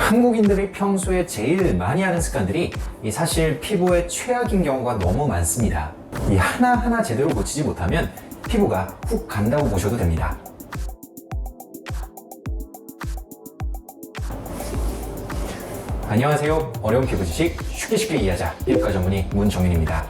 한국인들이 평소에 제일 많이 하는 습관들이 사실 피부에 최악인 경우가 너무 많습니다. 이 하나하나 제대로 고치지 못하면 피부가 훅 간다고 보셔도 됩니다. 안녕하세요. 어려운 피부 지식 쉽게 이해하자 피부과 전문의 문정윤입니다.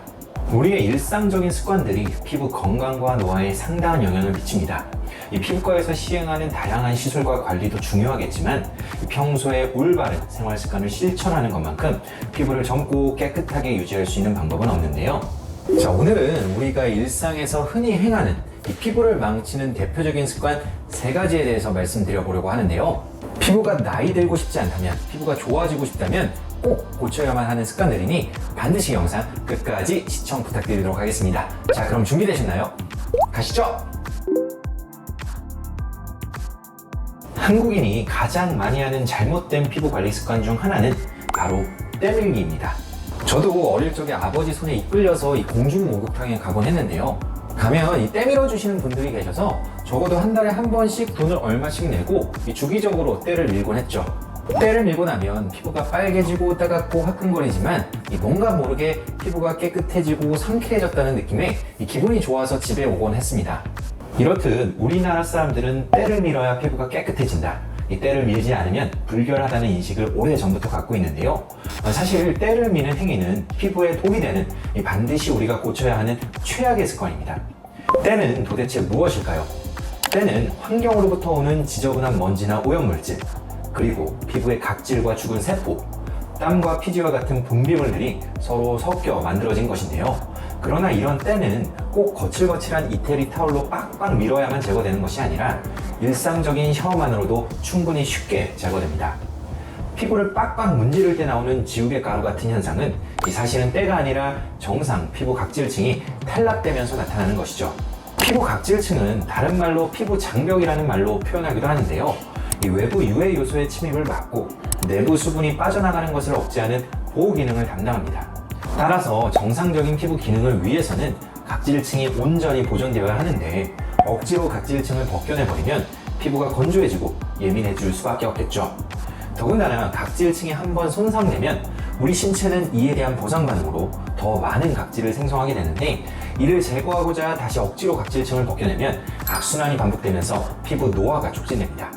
우리의 일상적인 습관들이 피부 건강과 노화에 상당한 영향을 미칩니다. 이 피부과에서 시행하는 다양한 시술과 관리도 중요하겠지만 평소에 올바른 생활 습관을 실천하는 것만큼 피부를 젊고 깨끗하게 유지할 수 있는 방법은 없는데요. 자, 오늘은 우리가 일상에서 흔히 행하는 이 피부를 망치는 대표적인 습관 3가지에 대해서 말씀드려보려고 하는데요. 피부가 나이 들고 싶지 않다면, 피부가 좋아지고 싶다면 꼭 고쳐야만 하는 습관들이니 반드시 영상 끝까지 시청 부탁드리도록 하겠습니다. 자, 그럼 준비되셨나요? 가시죠! 한국인이 가장 많이 하는 잘못된 피부 관리 습관 중 하나는 바로 때밀기입니다. 저도 어릴 적에 아버지 손에 이끌려서 이 공중 목욕탕에 가곤 했는데요. 가면 이 때밀어 주시는 분들이 계셔서 적어도 한 달에 한 번씩 돈을 얼마씩 내고 주기적으로 때를 밀곤 했죠. 때를 밀고 나면 피부가 빨개지고 따갑고 화끈거리지만 뭔가 모르게 피부가 깨끗해지고 상쾌해졌다는 느낌에 기분이 좋아서 집에 오곤 했습니다. 이렇듯 우리나라 사람들은 때를 밀어야 피부가 깨끗해진다, 이 때를 밀지 않으면 불결하다는 인식을 오래전부터 갖고 있는데요. 사실 때를 미는 행위는 피부에 독이 되는 반드시 우리가 고쳐야 하는 최악의 습관입니다. 때는 도대체 무엇일까요? 때는 환경으로부터 오는 지저분한 먼지나 오염물질, 그리고 피부의 각질과 죽은 세포, 땀과 피지와 같은 분비물들이 서로 섞여 만들어진 것인데요. 그러나 이런 때는 꼭 거칠거칠한 이태리 타올로 빡빡 밀어야만 제거되는 것이 아니라 일상적인 샤워만으로도 충분히 쉽게 제거됩니다. 피부를 빡빡 문지를 때 나오는 지우개 가루 같은 현상은 사실은 때가 아니라 정상 피부 각질층이 탈락되면서 나타나는 것이죠. 피부 각질층은 다른 말로 피부 장벽이라는 말로 표현하기도 하는데요. 이 외부 유해 요소의 침입을 막고 내부 수분이 빠져나가는 것을 억제하는 보호 기능을 담당합니다. 따라서 정상적인 피부 기능을 위해서는 각질층이 온전히 보존되어야 하는데 억지로 각질층을 벗겨내버리면 피부가 건조해지고 예민해질 수밖에 없겠죠. 더군다나 각질층이 한번 손상되면 우리 신체는 이에 대한 보상반응으로 더 많은 각질을 생성하게 되는데, 이를 제거하고자 다시 억지로 각질층을 벗겨내면 악순환이 반복되면서 피부 노화가 촉진됩니다.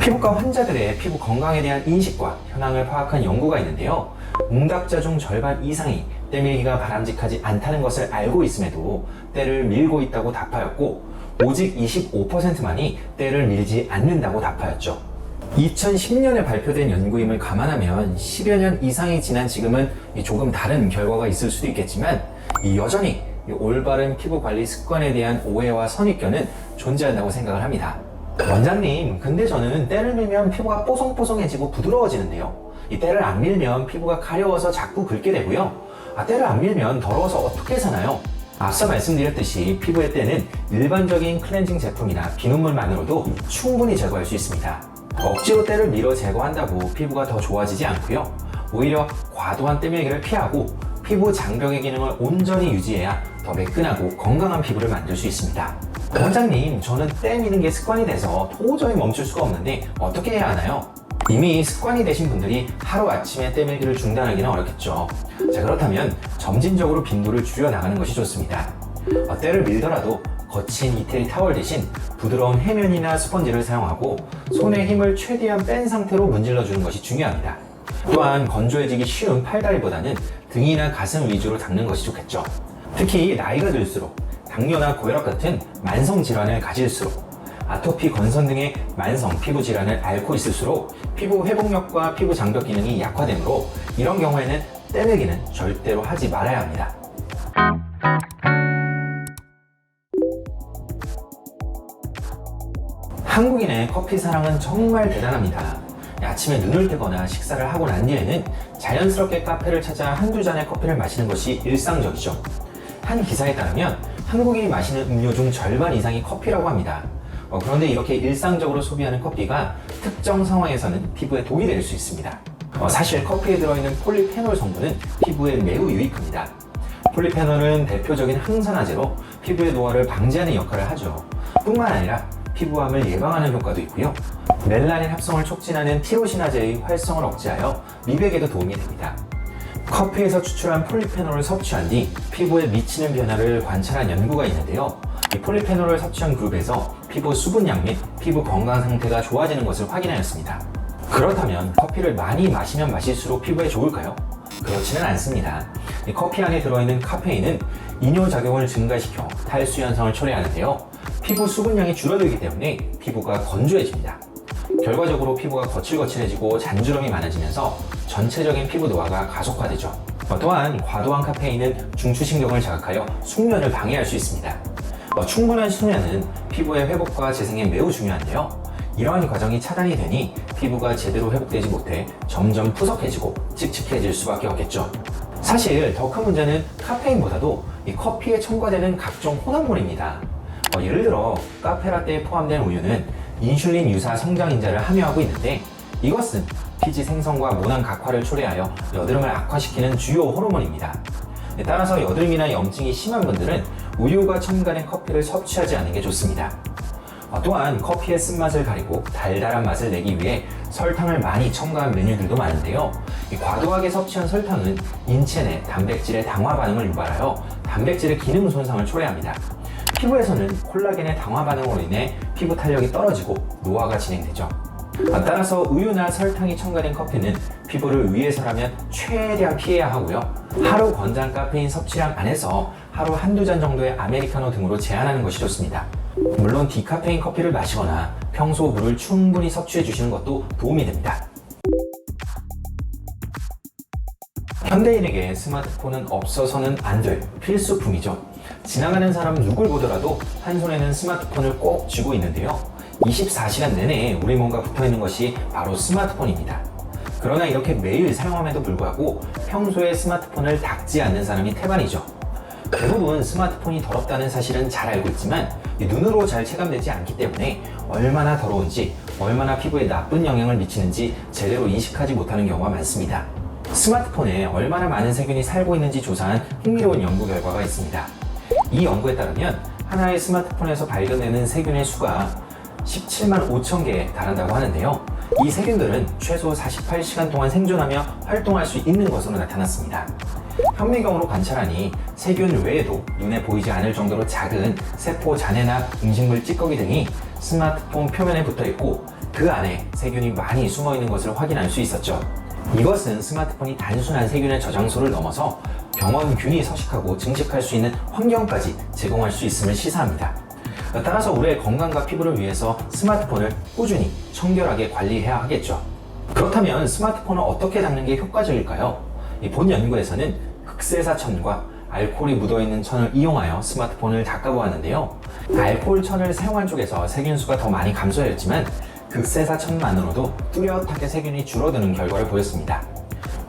피부과 환자들의 피부 건강에 대한 인식과 현황을 파악한 연구가 있는데요. 응답자 중 절반 이상이 때밀기가 바람직하지 않다는 것을 알고 있음에도 때를 밀고 있다고 답하였고, 오직 25%만이 때를 밀지 않는다고 답하였죠. 2010년에 발표된 연구임을 감안하면 10여 년 이상이 지난 지금은 조금 다른 결과가 있을 수도 있겠지만 여전히 올바른 피부 관리 습관에 대한 오해와 선입견은 존재한다고 생각을 합니다. 원장님, 근데 저는 때를 밀면 피부가 뽀송뽀송해지고 부드러워지는데요. 이 때를 안 밀면 피부가 가려워서 자꾸 긁게 되고요. 때를 안 밀면 더러워서 어떻게 사나요? 앞서 말씀드렸듯이 피부의 때는 일반적인 클렌징 제품이나 비눗물만으로도 충분히 제거할 수 있습니다. 억지로 때를 밀어 제거한다고 피부가 더 좋아지지 않고요. 오히려 과도한 때밀기를 피하고 피부 장벽의 기능을 온전히 유지해야 더 매끈하고 건강한 피부를 만들 수 있습니다. 원장님, 저는 때 미는 게 습관이 돼서 도저히 멈출 수가 없는데 어떻게 해야 하나요? 이미 습관이 되신 분들이 하루아침에 때밀기를 중단하기는 어렵겠죠. 자, 그렇다면 점진적으로 빈도를 줄여나가는 것이 좋습니다. 때를 밀더라도 거친 이태리 타월 대신 부드러운 해면이나 스펀지를 사용하고 손에 힘을 최대한 뺀 상태로 문질러 주는 것이 중요합니다. 또한 건조해지기 쉬운 팔다리보다는 등이나 가슴 위주로 닦는 것이 좋겠죠. 특히 나이가 들수록 당뇨나 고혈압 같은 만성 질환을 가질수록 아토피, 건선 등의 만성 피부 질환을 앓고 있을수록 피부 회복력과 피부 장벽 기능이 약화되므로 이런 경우에는 때밀기는 절대로 하지 말아야 합니다. 한국인의 커피 사랑은 정말 대단합니다. 아침에 눈을 뜨거나 식사를 하고 난 뒤에는 자연스럽게 카페를 찾아 한두 잔의 커피를 마시는 것이 일상적이죠. 한 기사에 따르면 한국인이 마시는 음료 중 절반 이상이 커피라고 합니다. 그런데 이렇게 일상적으로 소비하는 커피가 특정 상황에서는 피부에 독이 될 수 있습니다. 사실 커피에 들어있는 폴리페놀 성분은 피부에 매우 유익합니다. 폴리페놀은 대표적인 항산화제로 피부의 노화를 방지하는 역할을 하죠. 뿐만 아니라 피부암을 예방하는 효과도 있고요. 멜라닌 합성을 촉진하는 티로시나제의 활성을 억제하여 미백에도 도움이 됩니다. 커피에서 추출한 폴리페놀을 섭취한 뒤 피부에 미치는 변화를 관찰한 연구가 있는데요. 이 폴리페놀을 섭취한 그룹에서 피부 수분량 및 피부 건강 상태가 좋아지는 것을 확인하였습니다. 그렇다면 커피를 많이 마시면 마실수록 피부에 좋을까요? 그렇지는 않습니다. 이 커피 안에 들어있는 카페인은 이뇨작용을 증가시켜 탈수 현상을 초래하는데요. 피부 수분량이 줄어들기 때문에 피부가 건조해집니다. 결과적으로 피부가 거칠거칠해지고 잔주름이 많아지면서 전체적인 피부 노화가 가속화되죠. 또한 과도한 카페인은 중추신경을 자극하여 숙면을 방해할 수 있습니다. 충분한 수면은 피부의 회복과 재생에 매우 중요한데요. 이러한 과정이 차단이 되니 피부가 제대로 회복되지 못해 점점 푸석해지고 칙칙해질 수밖에 없겠죠. 사실 더 큰 문제는 카페인보다도 이 커피에 첨가되는 각종 혼합물입니다. 예를 들어 카페라떼에 포함된 우유는 인슐린 유사 성장인자를 함유하고 있는데 이것은 피지 생성과 모낭 각화를 초래하여 여드름을 악화시키는 주요 호르몬입니다. 따라서 여드름이나 염증이 심한 분들은 우유가 첨가된 커피를 섭취하지 않는 게 좋습니다. 또한 커피의 쓴맛을 가리고 달달한 맛을 내기 위해 설탕을 많이 첨가한 메뉴들도 많은데요. 과도하게 섭취한 설탕은 인체 내 단백질의 당화 반응을 유발하여 단백질의 기능 손상을 초래합니다. 피부에서는 콜라겐의 당화 반응으로 인해 피부 탄력이 떨어지고 노화가 진행되죠. 따라서 우유나 설탕이 첨가된 커피는 피부를 위해서라면 최대한 피해야 하고요. 하루 권장 카페인 섭취량 안에서 하루 한두 잔 정도의 아메리카노 등으로 제한하는 것이 좋습니다. 물론 디카페인 커피를 마시거나 평소 물을 충분히 섭취해 주시는 것도 도움이 됩니다. 현대인에게 스마트폰은 없어서는 안 될 필수품이죠. 지나가는 사람 누굴 보더라도 한 손에는 스마트폰을 꼭 쥐고 있는데요. 24시간 내내 우리 몸과 붙어 있는 것이 바로 스마트폰입니다. 그러나 이렇게 매일 사용함에도 불구하고 평소에 스마트폰을 닦지 않는 사람이 태반이죠. 대부분 스마트폰이 더럽다는 사실은 잘 알고 있지만 눈으로 잘 체감되지 않기 때문에 얼마나 더러운지, 얼마나 피부에 나쁜 영향을 미치는지 제대로 인식하지 못하는 경우가 많습니다. 스마트폰에 얼마나 많은 세균이 살고 있는지 조사한 흥미로운 연구 결과가 있습니다. 이 연구에 따르면 하나의 스마트폰에서 발견되는 세균의 수가 17만 5천 개에 달한다고 하는데요. 이 세균들은 최소 48시간 동안 생존하며 활동할 수 있는 것으로 나타났습니다. 현미경으로 관찰하니 세균 외에도 눈에 보이지 않을 정도로 작은 세포 잔해나 음식물 찌꺼기 등이 스마트폰 표면에 붙어 있고 그 안에 세균이 많이 숨어 있는 것을 확인할 수 있었죠. 이것은 스마트폰이 단순한 세균의 저장소를 넘어서 병원균이 서식하고 증식할 수 있는 환경까지 제공할 수 있음을 시사합니다. 따라서 우리의 건강과 피부를 위해서 스마트폰을 꾸준히 청결하게 관리해야 하겠죠. 그렇다면 스마트폰을 어떻게 닦는 게 효과적일까요? 본 연구에서는 극세사천과 알코올이 묻어있는 천을 이용하여 스마트폰을 닦아보았는데요. 알코올 천을 사용한 쪽에서 세균수가 더 많이 감소하였지만 극세사천만으로도 뚜렷하게 세균이 줄어드는 결과를 보였습니다.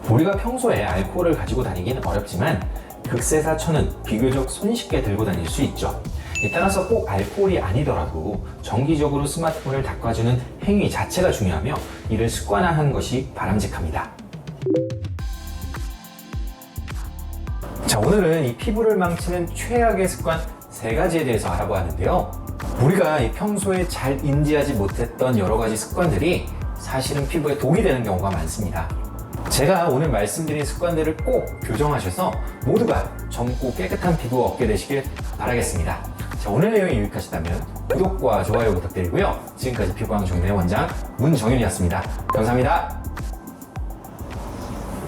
우리가 평소에 알코올을 가지고 다니기는 어렵지만 극세사천은 비교적 손쉽게 들고 다닐 수 있죠. 따라서 꼭 알코올이 아니더라도 정기적으로 스마트폰을 닦아주는 행위 자체가 중요하며 이를 습관화하는 것이 바람직합니다. 자, 오늘은 이 피부를 망치는 최악의 습관 3가지에 대해서 알아보았는데요. 우리가 평소에 잘 인지하지 못했던 여러 가지 습관들이 사실은 피부에 독이 되는 경우가 많습니다. 제가 오늘 말씀드린 습관들을 꼭 교정하셔서 모두가 젊고 깨끗한 피부 얻게 되시길 바라겠습니다. 자, 오늘 내용이 유익하셨다면 구독과 좋아요 부탁드리고요. 지금까지 피부왕 정리의 원장 문정윤이었습니다. 감사합니다.